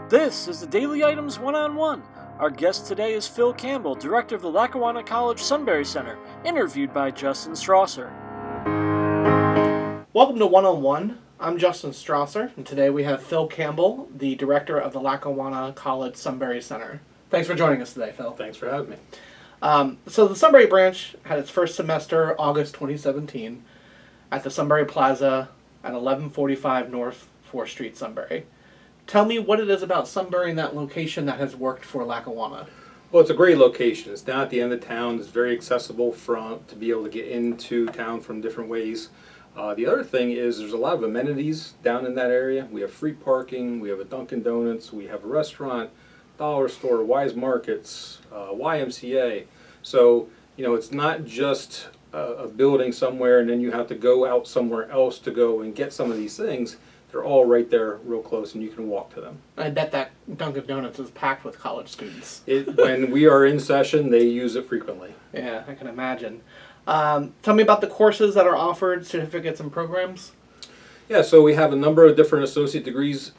This is the Daily Items One-on-One. Our guest today is Phil Campbell, director of the Lackawanna College Sunbury Center, interviewed by Justin Strawser. Welcome to One-on-One. I'm Justin Strawser, and today we have Phil Campbell, the director of the Lackawanna College Sunbury Center. Thanks for joining us today, Phil. Thanks for having me. So the Sunbury branch had its first semester August 2017 at the Sunbury Plaza at 1145 North 4th Street, Sunbury. Tell me what it is about Sunbury and that location that has worked for Lackawanna. Well, it's a great location. It's down at the end of town. It's very accessible to be able to get into town from different ways. The other thing is there's a lot of amenities down in that area. We have free parking, we have a Dunkin' Donuts, we have a restaurant, dollar store, Wise Markets, YMCA. So, it's not just a building somewhere and then you have to go out somewhere else to go and get some of these things. They're all right there real close and you can walk to them. I bet that Dunkin' Donuts is packed with college students. When we are in session, they use it frequently. Yeah, I can imagine. Tell me about the courses that are offered, certificates and programs. Yeah, so we have a number of different associate degrees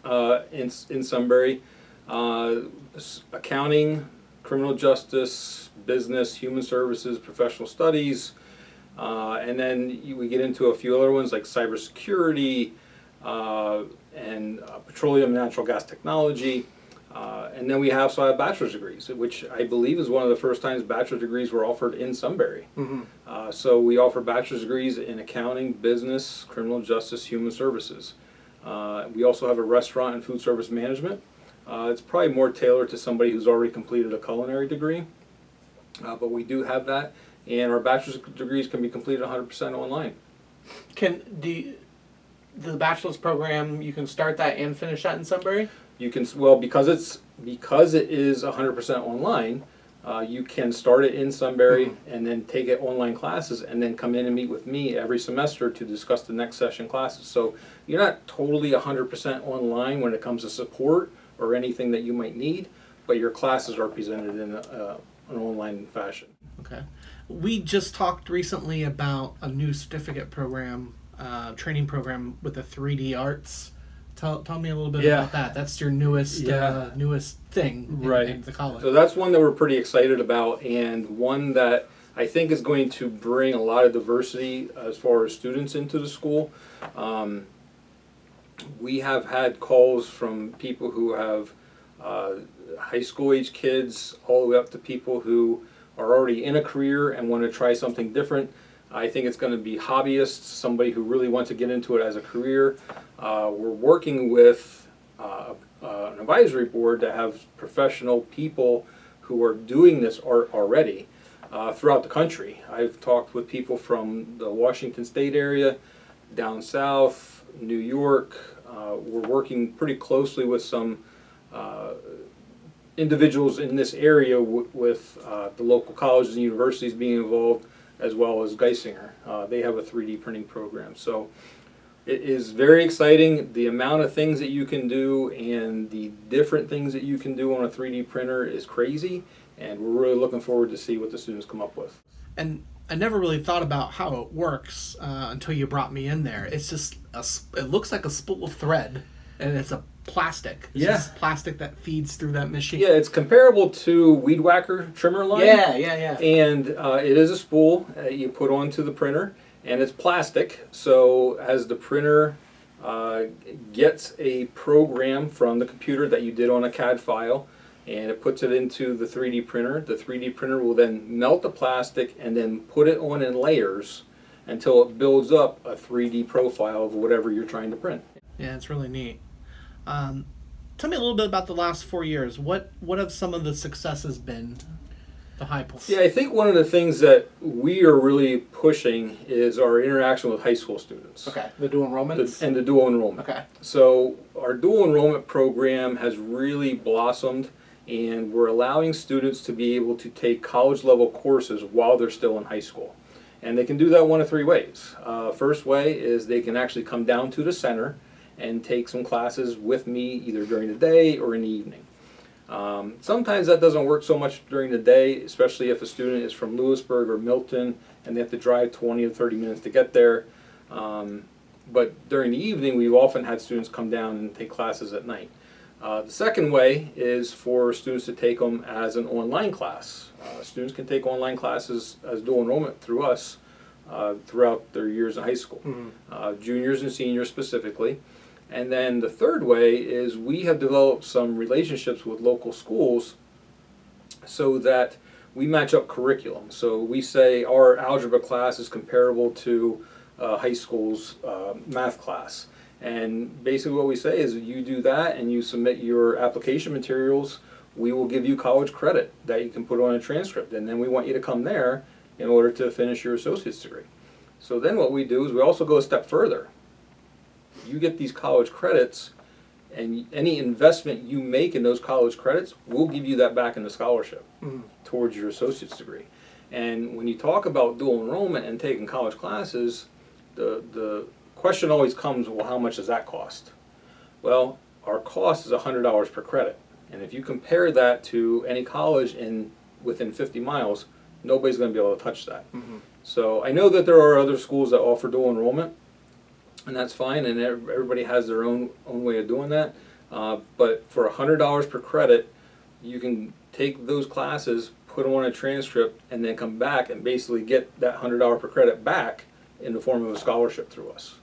in Sunbury. Accounting, criminal justice, business, human services, professional studies. And then we get into a few other ones like cybersecurity, and petroleum and natural gas technology. And then we also have bachelor's degrees, which I believe is one of the first times bachelor's degrees were offered in Sunbury. Mm-hmm. So we offer bachelor's degrees in accounting, business, criminal justice, human services. We also have a restaurant and food service management. It's probably more tailored to somebody who's already completed a culinary degree, but we do have that. And our bachelor's degrees can be completed 100% online. The bachelor's program, you can start that and finish that in Sunbury? You can, because it is 100% online, you can start it in Sunbury mm-hmm. and then take it online classes and then come in and meet with me every semester to discuss the next session classes. So you're not totally 100% online when it comes to support or anything that you might need, but your classes are presented in an online fashion. Okay. We just talked recently about a new certificate program, training program with the 3D arts. Tell me a little bit about that. That's your newest thing in the college. So that's one that we're pretty excited about, and one that I think is going to bring a lot of diversity as far as students into the school. We have had calls from people who have high school age kids all the way up to people who are already in a career and want to try something different. I think it's going to be hobbyists, somebody who really wants to get into it as a career. We're working with an advisory board to have professional people who are doing this art already throughout the country. I've talked with people from the Washington State area, down south, New York. We're working pretty closely with some individuals in this area with the local colleges and universities being involved, as well as Geisinger. They have a 3D printing program. So it is very exciting. The amount of things that you can do and the different things that you can do on a 3D printer is crazy, and we're really looking forward to see what the students come up with. And I never really thought about how it works until you brought me in there. It's just, it looks like a spool of thread, and it's a plastic. It's just plastic that feeds through that machine. Yeah, it's comparable to weed whacker trimmer line. Yeah. And it is a spool you put onto the printer, and it's plastic. So as the printer gets a program from the computer that you did on a CAD file, and it puts it into the 3D printer, the 3D printer will then melt the plastic and then put it on in layers until it builds up a 3D profile of whatever you're trying to print. Yeah, it's really neat. Tell me a little bit about the last 4 years. What have some of the successes been, the high points? Yeah, I think one of the things that we are really pushing is our interaction with high school students. Okay, the dual enrollments? And the dual enrollment. Okay. So our dual enrollment program has really blossomed, and we're allowing students to be able to take college level courses while they're still in high school. And they can do that one of three ways. First way is they can actually come down to the center and take some classes with me either during the day or in the evening. Sometimes that doesn't work so much during the day, especially if a student is from Lewisburg or Milton and they have to drive 20 or 30 minutes to get there. But during the evening, we've often had students come down and take classes at night. The second way is for students to take them as an online class. Students can take online classes as dual enrollment through us throughout their years in high school, juniors and seniors specifically. And then the third way is we have developed some relationships with local schools so that we match up curriculum. So we say our algebra class is comparable to high school's math class. And basically what we say is you do that and you submit your application materials, we will give you college credit that you can put on a transcript. And then we want you to come there in order to finish your associate's degree. So then what we do is we also go a step further. You get these college credits, and any investment you make in those college credits, we'll give you that back in the scholarship towards your associate's degree. And when you talk about dual enrollment and taking college classes, the question always comes, well, how much does that cost? Well, our cost is $100 per credit. And if you compare that to any college within 50 miles, nobody's going to be able to touch that. So I know that there are other schools that offer dual enrollment, and that's fine, and everybody has their own way of doing that. But for $100 per credit, you can take those classes, put them on a transcript, and then come back and basically get that $100 per credit back in the form of a scholarship through us.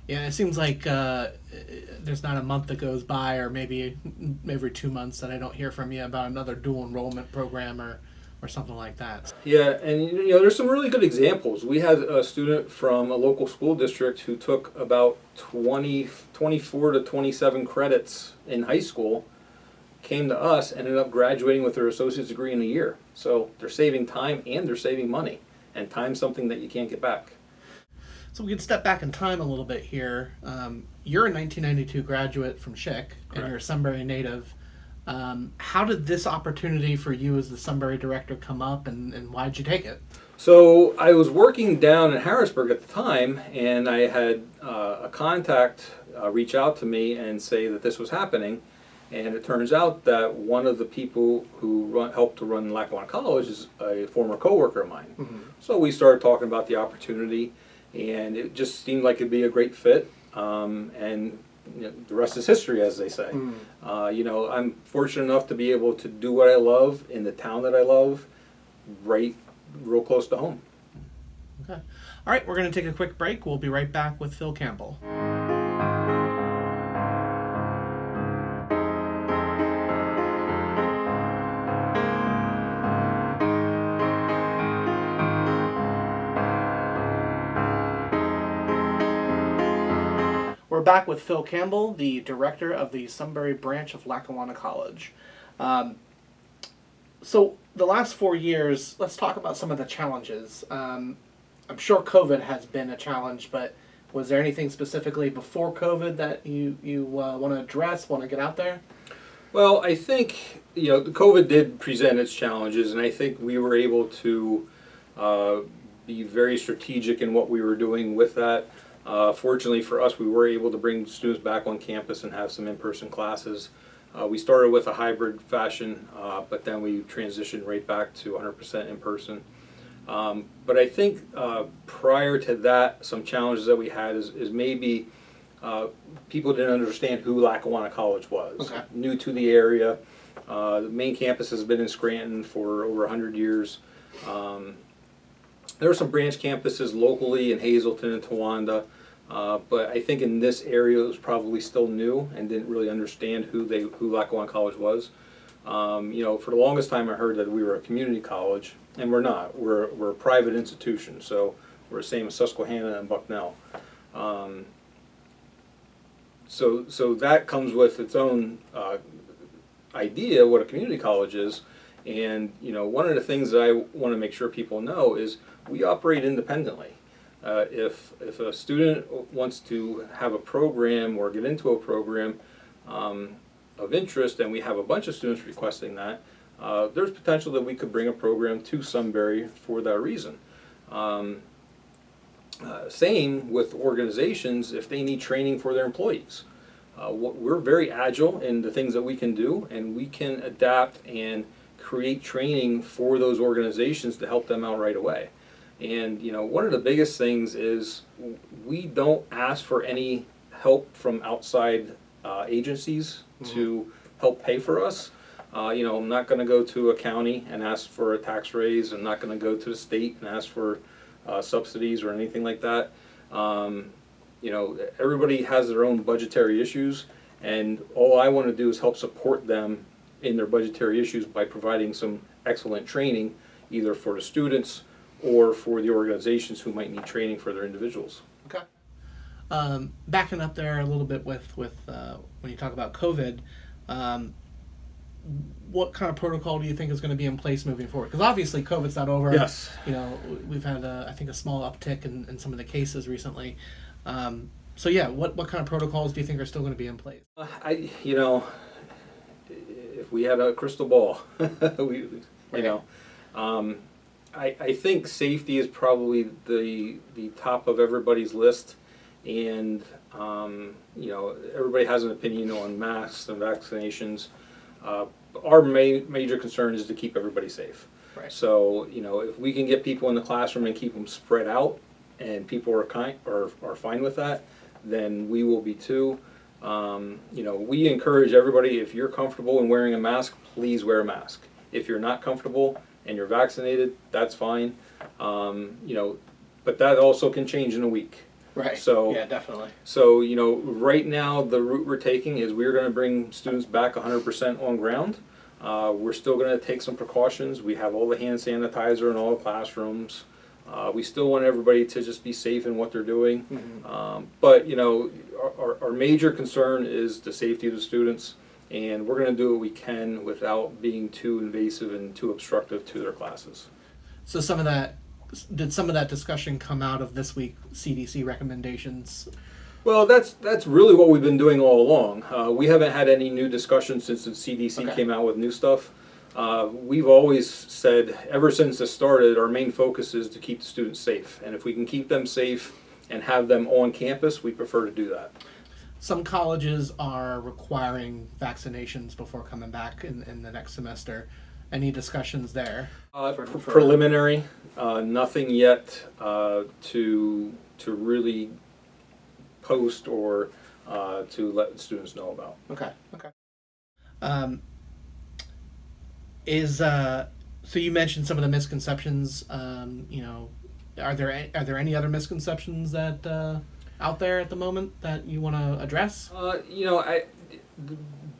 Yeah, it seems like there's not a month that goes by, or maybe every 2 months, that I don't hear from you about another dual enrollment program or something like that. Yeah, and there's some really good examples. We had a student from a local school district who took about 24 to 27 credits in high school, came to us, ended up graduating with their associate's degree in a year. So they're saving time and they're saving money, and time's something that you can't get back. So we can step back in time a little bit here. You're a 1992 graduate from Schick, and you're a Sunbury native. How did this opportunity for you as the Sunbury director come up, and why'd you take it? So I was working down in Harrisburg at the time, and I had a contact reach out to me and say that this was happening. And it turns out that one of the people who helped to run Lackawanna College is a former coworker of mine. So we started talking about the opportunity, and it just seemed like it'd be a great fit. And the rest is history, as they say. I'm fortunate enough to be able to do what I love in the town that I love, right real close to home. Okay. All right, we're going to take a quick break. We'll be right back with Phil Campbell. We're back with Phil Campbell, the director of the Sunbury branch of Lackawanna College. So the last 4 years, let's talk about some of the challenges. I'm sure COVID has been a challenge, but was there anything specifically before COVID that you want to address, want to get out there? Well, I think, COVID did present its challenges, and I think we were able to be very strategic in what we were doing with that. Fortunately for us, we were able to bring students back on campus and have some in-person classes. We started with a hybrid fashion, but then we transitioned right back to 100% in-person. But I think prior to that, some challenges that we had is maybe people didn't understand who Lackawanna College was. Okay. New to the area. The main campus has been in Scranton for over 100 years. There are some branch campuses locally in Hazleton and Towanda, but I think in this area it was probably still new and didn't really understand who Lackawanna College was. For the longest time I heard that we were a community college, and we're not. We're a private institution, so we're the same as Susquehanna and Bucknell. So that comes with its own idea what a community college is. And one of the things that I want to make sure people know is we operate independently. If a student wants to have a program or get into a program of interest, and we have a bunch of students requesting that, there's potential that we could bring a program to Sunbury for that reason. Same with organizations if they need training for their employees. We're very agile in the things that we can do, and we can adapt and create training for those organizations to help them out right away. And one of the biggest things is we don't ask for any help from outside agencies to help pay for us. I'm not going to go to a county and ask for a tax raise. I'm not going to go to the state and ask for subsidies or anything like that. Everybody has their own budgetary issues, and all I want to do is help support them in their budgetary issues by providing some excellent training, either for the students or for the organizations who might need training for their individuals. Okay. Backing up there a little bit with when you talk about COVID, what kind of protocol do you think is going to be in place moving forward? Because obviously COVID's not over. Yes. We've had I think a small uptick in some of the cases recently. What kind of protocols do you think are still going to be in place? If we had a crystal ball, I think safety is probably the top of everybody's list, and everybody has an opinion on masks and vaccinations. Our major concern is to keep everybody safe. Right. So if we can get people in the classroom and keep them spread out, and people are fine with that, then we will be too. We encourage everybody, if you're comfortable in wearing a mask, please wear a mask. If you're not comfortable and you're vaccinated, that's fine. But that also can change in a week. Right. So yeah, definitely. So right now the route we're taking is we're going to bring students back 100% on ground. We're still going to take some precautions. We have all the hand sanitizer in all the classrooms. We still want everybody to just be safe in what they're doing. Mm-hmm. But our major concern is the safety of the students, and we're going to do what we can without being too invasive and too obstructive to their classes. So did some of that discussion come out of this week's CDC recommendations? Well, that's really what we've been doing all along. We haven't had any new discussions since the CDC came out with new stuff. We've always said, ever since it started, our main focus is to keep the students safe. And if we can keep them safe and have them on campus, we prefer to do that. Some colleges are requiring vaccinations before coming back in the next semester. Any discussions there? Preliminary, nothing yet to really post or to let the students know about. Okay. So you mentioned some of the misconceptions. Are there any other misconceptions that out there at the moment that you want to address?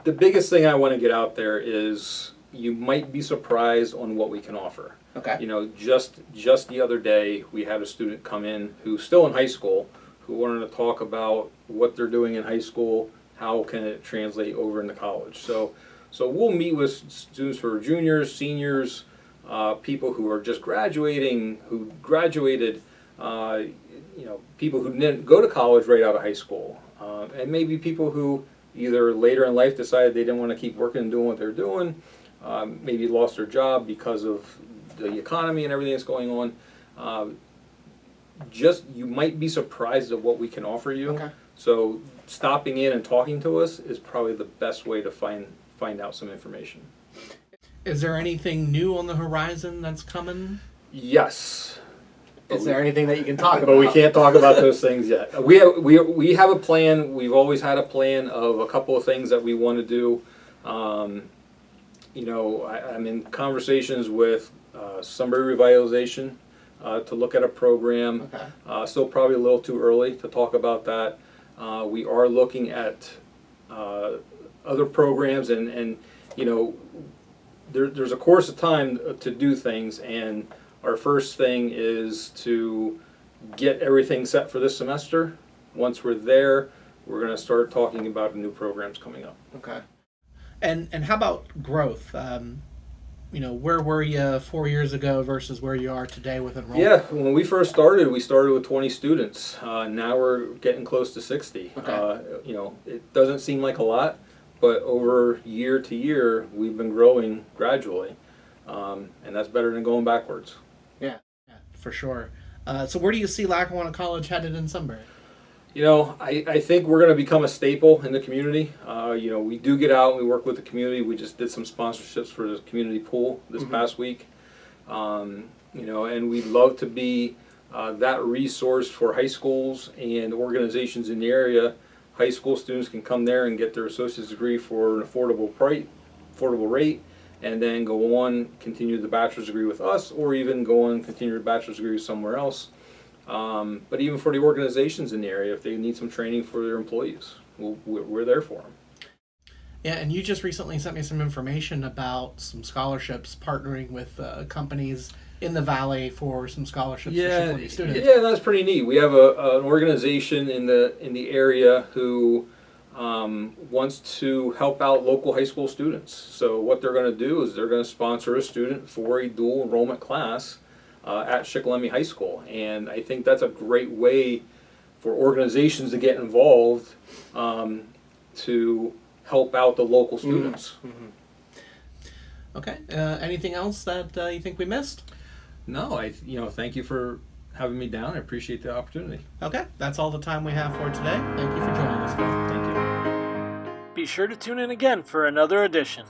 The biggest thing I want to get out there is you might be surprised on what we can offer. Okay. Just the other day we had a student come in who's still in high school who wanted to talk about what they're doing in high school, how can it translate over into college. So we'll meet with students who are juniors, seniors, people who are just graduating, who graduated, people who didn't go to college right out of high school, and maybe people who either later in life decided they didn't want to keep working and doing what they're doing, maybe lost their job because of the economy and everything that's going on. You might be surprised at what we can offer you. Okay. So stopping in and talking to us is probably the best way to find out some information. Is there anything new on the horizon that's coming? Yes. Is there anything that you can talk about? But we can't talk about those things yet. We have a plan. We've always had a plan of a couple of things that we want to do. I'm in conversations with Sunbury Revitalization to look at a program. Okay. Still probably a little too early to talk about that. We are looking at other programs, and there's a course of time to do things, and our first thing is to get everything set for this semester. Once we're there, we're going to start talking about new programs coming up. Okay. And how about growth? Where were you 4 years ago versus where you are today with enrollment? Yeah, when we started with 20 students. Now we're getting close to 60. Okay. It doesn't seem like a lot, but over year to year, we've been growing gradually, and that's better than going backwards. Yeah, for sure. So where do you see Lackawanna College headed in Sunbury? I think we're going to become a staple in the community. We do get out and we work with the community. We just did some sponsorships for the community pool this past week. And we'd love to be that resource for high schools and organizations in the area high school students can come there and get their associate's degree for an affordable rate, and then go on, continue the bachelor's degree with us, or even go on, continue the bachelor's degree somewhere else. But even for the organizations in the area, if they need some training for their employees, we're there for them. Yeah, and you just recently sent me some information about some scholarships partnering with companies in the Valley for some scholarships for Chipley students. Yeah, that's pretty neat. We have an organization in the area who wants to help out local high school students. So what they're going to do is they're going to sponsor a student for a dual enrollment class at Shikellamy High School, and I think that's a great way for organizations to get involved to help out the local students. Okay. Anything else that you think we missed? No, thank you for having me down. I appreciate the opportunity. Okay, that's all the time we have for today. Thank you for joining us, Phil. Thank you. Be sure to tune in again for another edition.